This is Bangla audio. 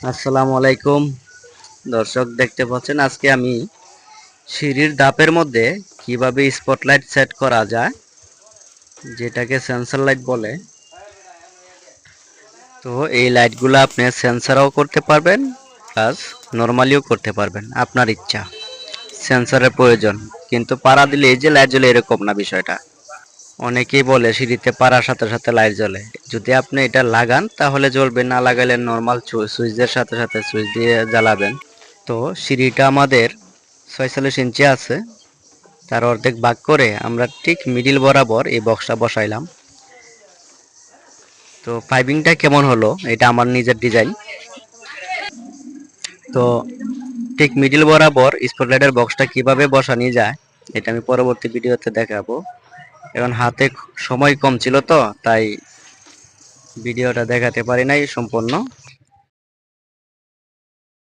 আসসালামু আলাইকুম দর্শক, দেখতে পাচ্ছেন আজকে আমি সিঁড়ির ধাপের মধ্যে কিভাবে স্পটলাইট সেট করা যায়, যেটাকে সেন্সর লাইট বলে। তো এই লাইটগুলো আপনি সেন্সরও করতে পারবেন, প্লাস নর্মালিও করতে পারবেন, আপনার ইচ্ছা। সেন্সরের প্রয়োজন কিন্তু পাড়া দিলে এই যে লাইট জ্বলে এরকম না বিষয়টা। অনেকেই বলে সিঁড়িতে পাড়ার সাথে সাথে লাইট জ্বলে। যদি আপনি এটা লাগান তাহলে জ্বলবে, না লাগালে নর্মাল সুইচের সাথে সাথে সুইচ দিয়ে জ্বালাবেন। তো সিঁড়িটা আমাদের 46 ইঞ্চি আছে, তার অর্ধেক ভাগ করে আমরা ঠিক মিডিল বরাবর এই বক্সটা বসাইলাম। তো পাইপিংটা কেমন হলো, এটা আমার নিজের ডিজাইন। তো ঠিক মিডিল বরাবর স্পটলাইটের বক্সটা কিভাবে বসানো যায় এটা আমি পরবর্তী ভিডিওতে দেখাবো। এখন হাতে সময় কম ছিল, তো তাই ভিডিওটা দেখাতে পারি নাই সম্পূর্ণ।